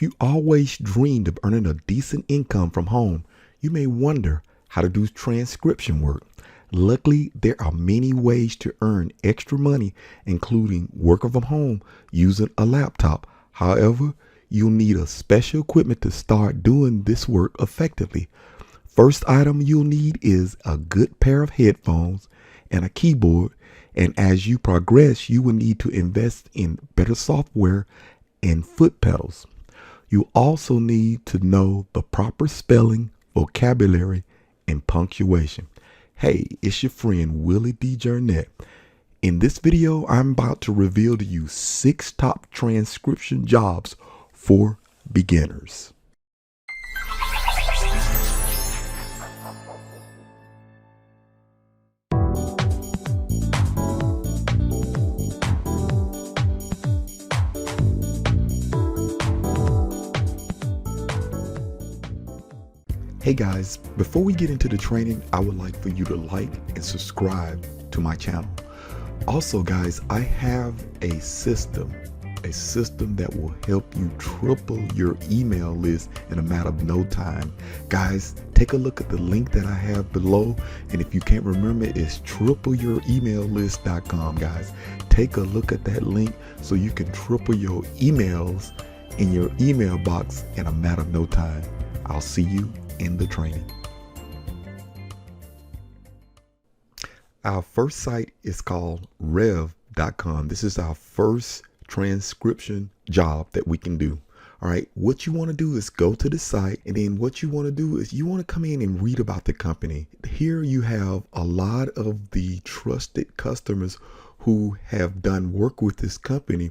you always dreamed of earning a decent income from home, you may wonder how to do transcription work. Luckily, there are many ways to earn extra money, including working from home using a laptop. However, you'll need a special equipment to start doing this work effectively. First item you'll need is a good pair of headphones and a keyboard. And as you progress, you will need to invest in better software and foot pedals. You also need to know the proper spelling, vocabulary, and punctuation. Hey, it's your friend Willie D. Jernette. In this video, I'm about to reveal to you 6 top transcription jobs for beginners. Hey guys, before we get into the training, I would like for you to like and subscribe to my channel. Also guys, I have a system that will help you triple your email list in a matter of no time. Guys, take a look at the link that I have below, and if you can't remember, it's tripleyouremaillist.com. guys. Take a look at that link so you can triple your emails in your email box in a matter of no time. I'll see you in the training. Our first site is called rev.com. This is our first transcription job that we can do. All right, what you want to do is go to the site, and then what you want to do is you want to come in and read about the company. Here you have a lot of the trusted customers who have done work with this company,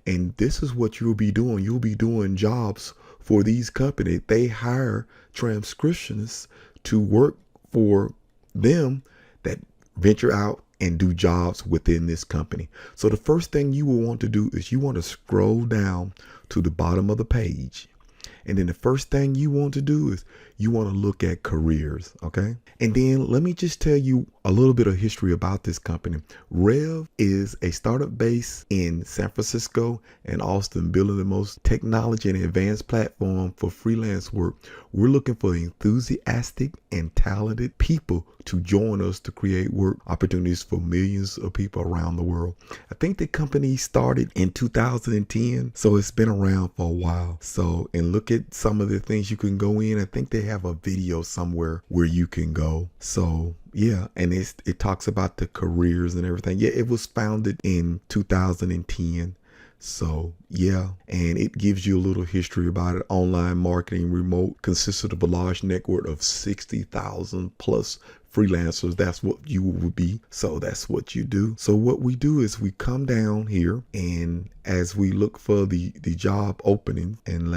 and this is what you'll be doing. You'll be doing jobs for these companies. They hire transcriptionists to work for them that venture out and do jobs within this company. So the first thing you will want to do is you want to scroll down to the bottom of the page. And then the first thing you want to do is you want to look at careers, okay? And then let me just tell you a little bit of history about this company. Rev is a startup based in San Francisco and Austin, building the most technology and advanced platform for freelance work. We're looking for enthusiastic and talented people to join us to create work opportunities for millions of people around the world. I think the company started in 2010, so it's been around for a while. So, and look at some of the things you can go in. I think they have a video somewhere where you can go. So yeah, and it talks about the careers and everything. Yeah, it was founded in 2010. So yeah, and it gives you a little history about it. Online marketing remote consisted of a large network of 60,000 plus freelancers. That's what you would be. So that's what you do. So what we do is we come down here, and as we look for the job opening, and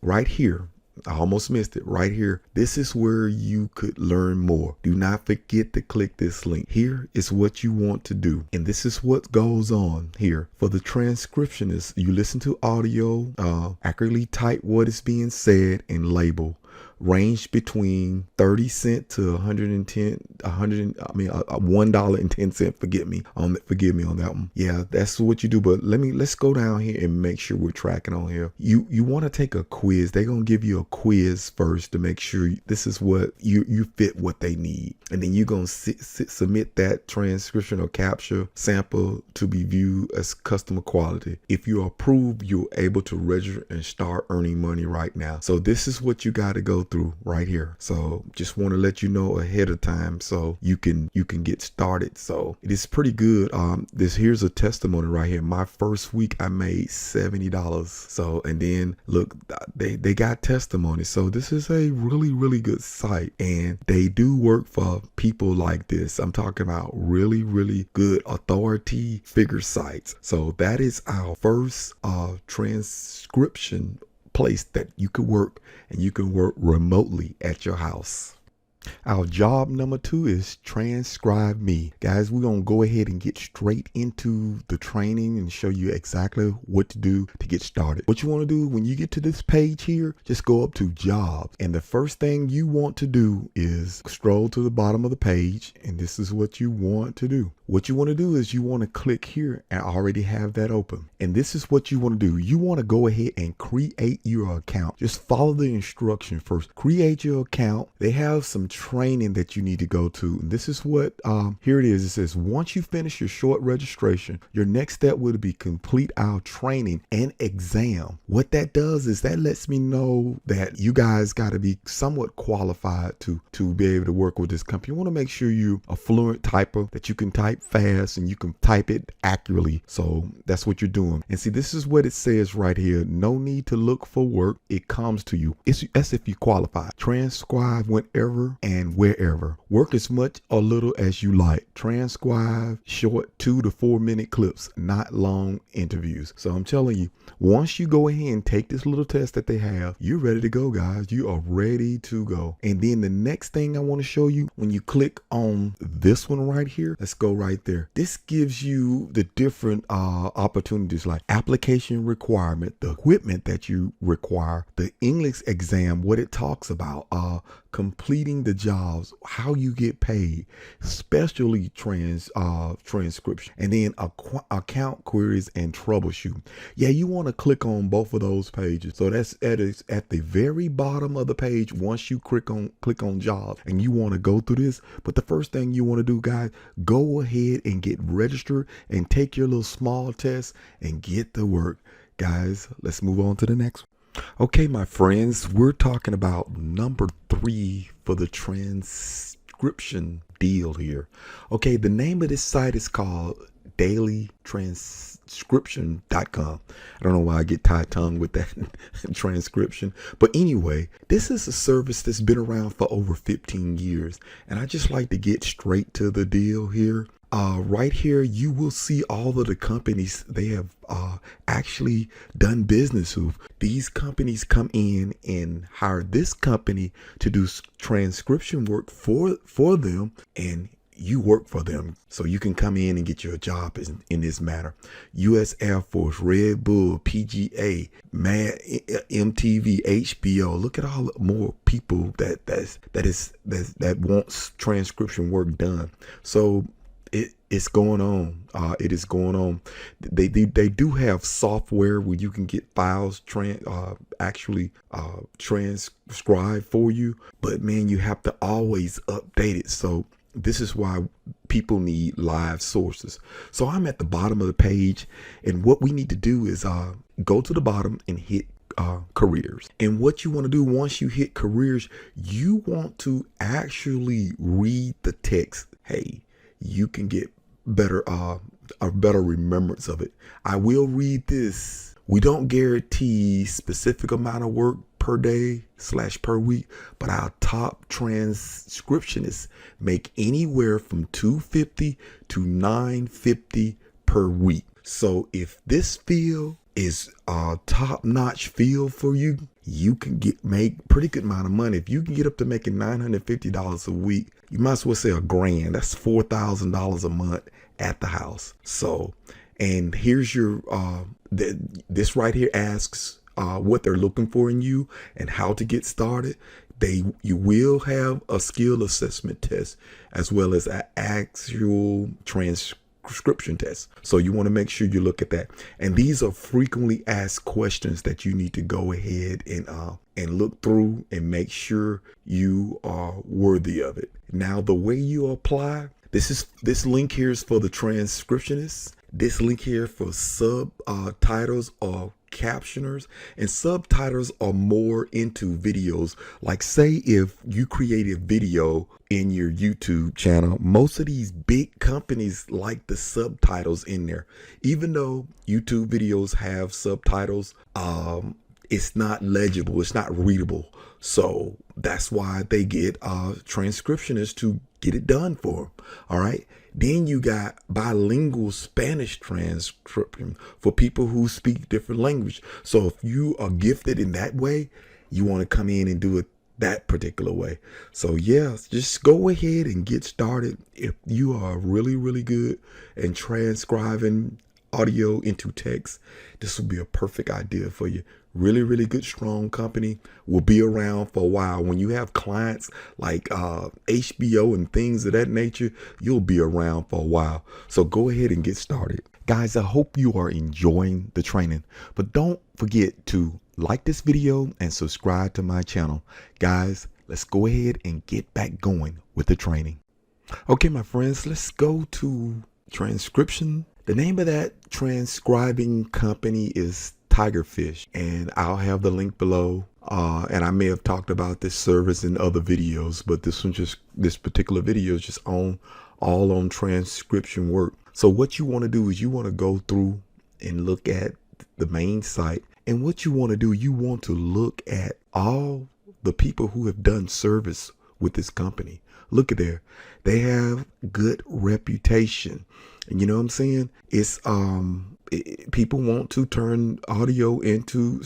right here, I almost missed it right here. This is where you could learn more. Do not forget to click this link. Here is what you want to do. And this is what goes on here. For the transcriptionist, you listen to audio, accurately type what is being said, and label. Range between 30 cents to $1.10. Forgive me on that one. Yeah, that's what you do. But let's go down here and make sure we're tracking on here. You want to take a quiz. They're gonna give you a quiz first to make sure this is what you fit what they need, and then you're gonna submit that transcription or capture sample to be viewed as customer quality. If you are approved, you're able to register and start earning money right now. So this is what you got to go through right here. So just want to let you know ahead of time so you can get started. So it is pretty good. Here's a testimony right here. My first week I made $70. So, and then look, they got testimony. So this is a really good site, and they do work for people like this. I'm talking about really good authority figure sites. So that is our first transcription place that you could work, and you can work remotely at your house. Our job number 2 is TranscribeMe. Guys, we're going to go ahead and get straight into the training and show you exactly what to do to get started. What you want to do when you get to this page here, just go up to jobs. And the first thing you want to do is scroll to the bottom of the page. And this is what you want to do. what you want to do is you want to click here and already have that open. And this is what you want to do. You want to go ahead and create your account. Just follow the instruction first. Create your account. They have some training that you need to go to. And this is what, here it is. It says, once you finish your short registration, your next step would be complete our training and exam. What that does is that lets me know that you guys got to be somewhat qualified to be able to work with this company. You want to make sure you're a fluent typer, that you can type fast and you can type it accurately. So that's what you're doing. And see, this is what it says right here. No need to look for work. It comes to you. It's as if you qualify. Transcribe whenever and wherever. Work as much or little as you like. Transcribe short 2 to 4 minute clips, not long interviews. So I'm telling you, once you go ahead and take this little test that they have, you're ready to go, guys. You are ready to go. And then the next thing I want to show you, when you click on this one right here, let's go right there. This gives you the different opportunities like application requirement, the equipment that you require, the English exam, what it talks about, completing the jobs, how you get paid, especially transcription, and then account queries and troubleshooting. Yeah, you want to click on both of those pages. So that's at the very bottom of the page. Once you click on jobs, and you want to go through this, but the first thing you want to do, guys, go ahead and get registered and take your little small test and get to work. Guys, let's move on to the next one. Okay, my friends, we're talking about number 3 for the transcription deal here. Okay, the name of this site is called Transcription.com. I don't know why I get tied-tongued with that transcription. But anyway, this is a service that's been around for over 15 years. And I just like to get straight to the deal here. Right here, you will see all of the companies they have actually done business with. These companies come in and hire this company to do transcription work for them, and you work for them. So you can come in and get your job in this matter. U.S. Air Force, Red Bull, PGA, MTV, HBO. Look at all more people that wants transcription work done. So it's going on. It is going on. They do have software where you can get files actually transcribed for you. But man, you have to always update it. So this is why people need live sources. So I'm at the bottom of the page, and what we need to do is go to the bottom and hit careers. And what you want to do once you hit careers, you want to actually read the text. Hey, you can get a better remembrance of it. I will read this. We don't guarantee specific amount of work per day / per week, but our top transcriptionists make anywhere from $250 to $950 per week. So if this field is a top-notch field for you, you can make pretty good amount of money. If you can get up to making $950 a week, you might as well say $1,000. That's $4,000 a month at the house. So, and here's your this right here asks what they're looking for in you and how to get started. You will have a skill assessment test as well as an actual transcription test. So you want to make sure you look at that. And these are frequently asked questions that you need to go ahead and look through and make sure you are worthy of it. Now, the way you apply, this link here is for the transcriptionists. This link here for subtitles or captioners, and subtitles are more into videos. Like say if you create a video in your YouTube channel, most of these big companies like the subtitles in there. Even though YouTube videos have subtitles, it's not legible, it's not readable. So that's why they get transcriptionists to get it done for them. All right. Then you got bilingual Spanish transcription for people who speak different language. So if you are gifted in that way, you want to come in and do it that particular way. So yeah, just go ahead and get started. If you are really, really good in transcribing audio into text, this will be a perfect idea for you. really, really good, strong company, will be around for a while. When you have clients like HBO and things of that nature, you'll be around for a while. So go ahead and get started. Guys, I hope you are enjoying the training, but don't forget to like this video and subscribe to my channel. Guys, let's go ahead and get back going with the training. Okay, my friends, let's go to transcription. The name of that transcribing company is Tigerfish, and I'll have the link below. And I may have talked about this service in other videos, but this particular video is just all on transcription work. So what you want to do is you want to go through and look at the main site, and what you want to do, you want to look at all the people who have done service with this company. Look at there. They have good reputation. And you know what I'm saying? It's people want to turn audio into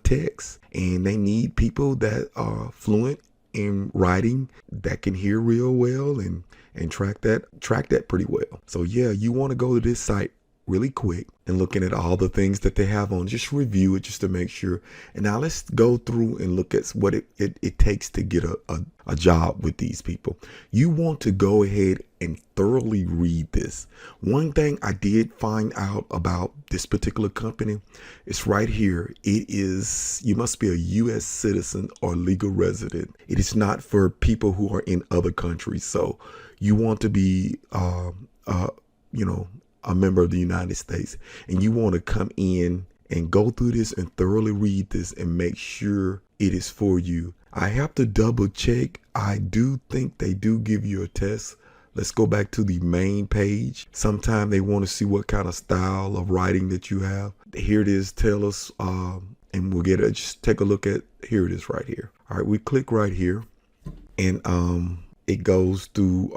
text, and they need people that are fluent in writing, that can hear real well and track that pretty well. So yeah, you want to go to this site really quick and looking at all the things that they have on. Just review it just to make sure. And now let's go through and look at what it takes to get a job with these people. You want to go ahead and thoroughly read this. One thing I did find out about this particular company is right here. It is, you must be a U.S. citizen or legal resident. It is not for people who are in other countries. So you want to be, a member of the United States, and you want to come in and go through this and thoroughly read this and make sure it is for you. I have to double check. I do think they do give you a test. Let's go back to the main page. Sometime they want to see what kind of style of writing that you have. Here it is. Tell us, and we'll get it. Just take a look at, here it is right here. All right, we click right here, and it goes through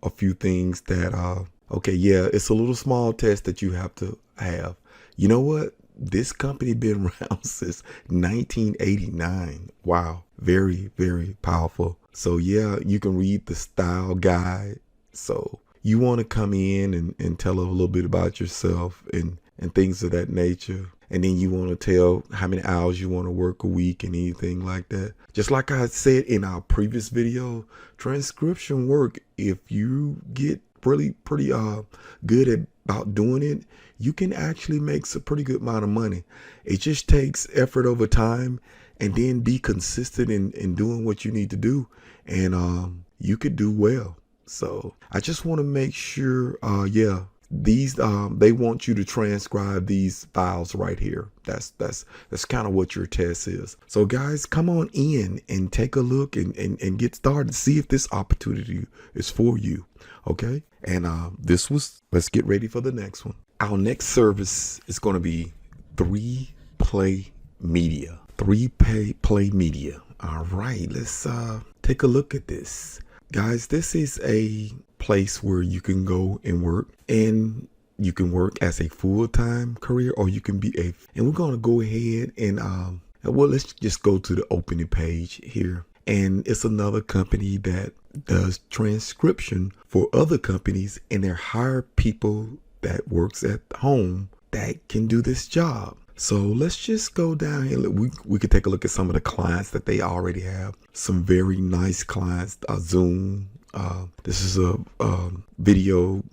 a few things that okay, yeah, it's a little small test that you have to have. You know what? This company been around since 1989. Wow. Very, very powerful. So yeah, you can read the style guide. So you want to come in and tell a little bit about yourself and things of that nature. And then you want to tell how many hours you want to work a week and anything like that. Just like I said in our previous video, transcription work, if you get pretty good about doing it, you can actually make a pretty good amount of money. It just takes effort over time, and then be consistent in doing what you need to do, and you could do well. So I just want to make sure, yeah, these they want you to transcribe these files right here. That's kind of what your test is. So guys, come on in and take a look and get started. See if this opportunity is for you. Okay, and let's get ready for the next one. Our next service is going to be 3Play Media. 3Play Media. All right, let's take a look at this. Guys, this is a place where you can go and work, and you can work as a full-time career, or you can be and we're going to go ahead and well, let's just go to the opening page here. And it's another company that does transcription for other companies, and they hire people that works at home that can do this job. So let's just go down here. We could take a look at some of the clients that they already have. Some very nice clients. Zoom. This is a video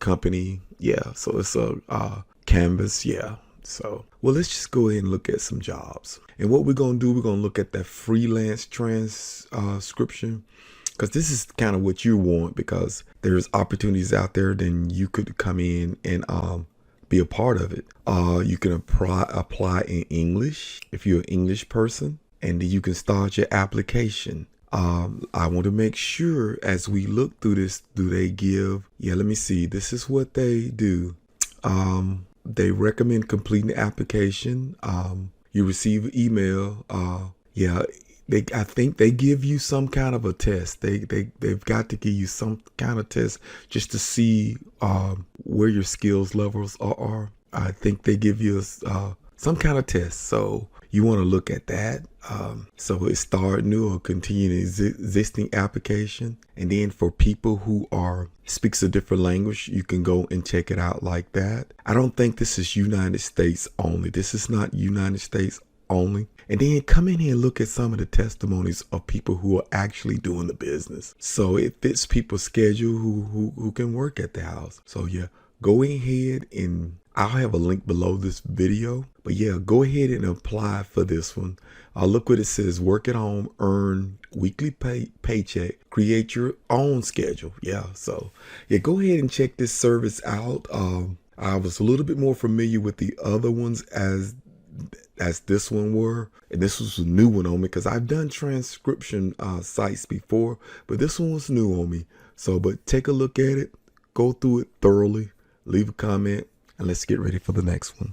company. Yeah. So it's a Canvas. Yeah. So, well, let's just go ahead and look at some jobs. And what we're going to do, we're going to look at that freelance transcription, because this is kind of what you want, because there's opportunities out there. Then you could come in and be a part of it. You can apply in English if you're an English person, and then you can start your application. I want to make sure as we look through this, do they give, yeah, let me see. This is what they do. They recommend completing the application. You receive an email. Yeah, I think they give you some kind of a test. They've got to give you some kind of test just to see where your skills levels are. I think they give you some kind of test. So you want to look at that. So it's start new or continue an existing application. And then for people who speaks a different language, you can go and check it out like that. I don't think this is United States only. This is not United States only. And then come in here and look at some of the testimonies of people who are actually doing the business. So it fits people's schedule who can work at the house. So yeah, go ahead and I'll have a link below this video. But yeah, go ahead and apply for this one. Look what it says: work at home, earn weekly paycheck, create your own schedule. Yeah, so yeah, go ahead and check this service out. I was a little bit more familiar with the other ones as this one were, and this was a new one on me because I've done transcription sites before, but this one was new on me. So but take a look at it, go through it thoroughly, leave a comment, and let's get ready for the next one.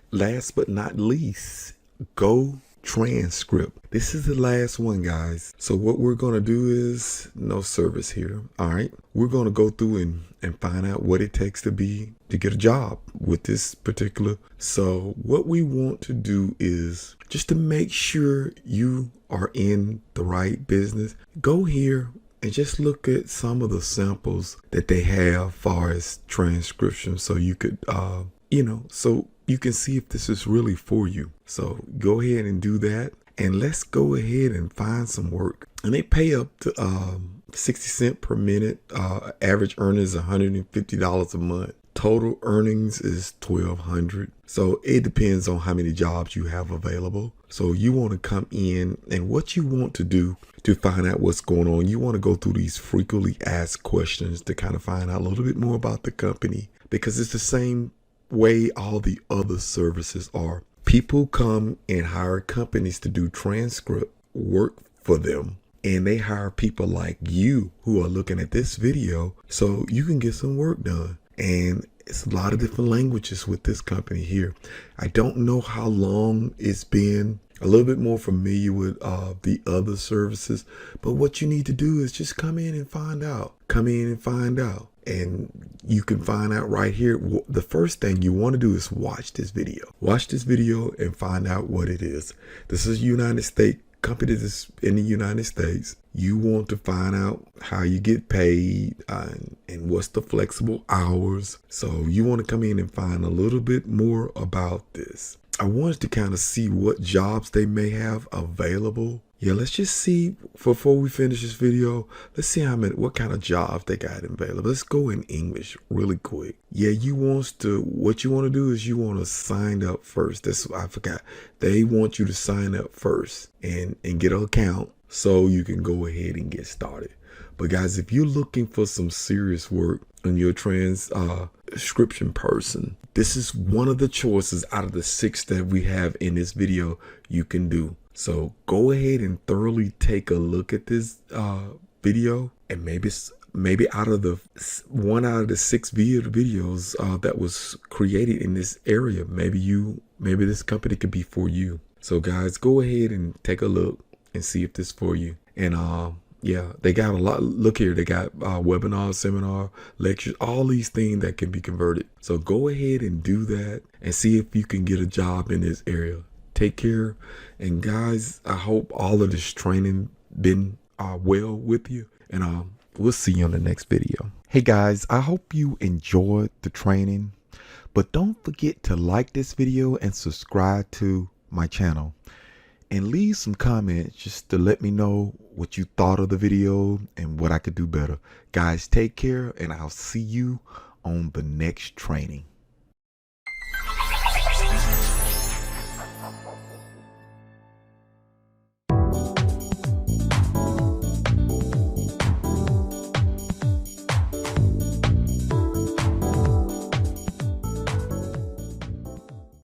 Last but not least, GoTranscript. This is the last one, guys. So what we're going to do is no service here. All right. We're going to go through and find out what it takes to get a job with this particular. So what we want to do is just to make sure you are in the right business. Go here and just look at some of the samples that they have as far as transcription. So you could, so you can see if this is really for you. So go ahead and do that. And let's go ahead and find some work. And they pay up to 60 cents per minute. Average earnings $150 a month. Total earnings is $1,200. So it depends on how many jobs you have available. So you want to come in, and what you want to do to find out what's going on, you want to go through these frequently asked questions to kind of find out a little bit more about the company, because it's the same way all the other services are. People come and hire companies to do transcript work for them, and they hire people like you who are looking at this video so you can get some work done. And it's a lot of different languages with this company here. I don't know how long it's been. A little bit more familiar with the other services, but what you need to do is just come in and find out. Come in and find out. And you can find out right here. The first thing you want to do is watch this video. Watch this video and find out what it is. This is a United States company that's in the United States. You want to find out how you get paid and what's the flexible hours. So you want to come in and find a little bit more about this. I wanted to kind of see what jobs they may have available. Yeah, let's just see before we finish this video. Let's see what kind of jobs they got available. Let's go in English really quick. Yeah, what you want to do is you want to sign up first. I forgot. They want you to sign up first and get an account so you can go ahead and get started. But guys, if you're looking for some serious work and you're a transcription person, this is one of the choices out of the 6 that we have in this video you can do. So go ahead and thoroughly take a look at this video, and maybe out of the 1 out of the 6 videos that was created in this area, maybe this company could be for you. So guys, go ahead and take a look and see if this is for you. And yeah, they got a lot. Look here, they got webinars, seminar, lectures, all these things that can be converted. So go ahead and do that and see if you can get a job in this area. Take care. And guys, I hope all of this training been well with you. And we'll see you on the next video. Hey guys, I hope you enjoyed the training. But don't forget to like this video and subscribe to my channel. And leave some comments just to let me know what you thought of the video and what I could do better. Guys, take care, and I'll see you on the next training.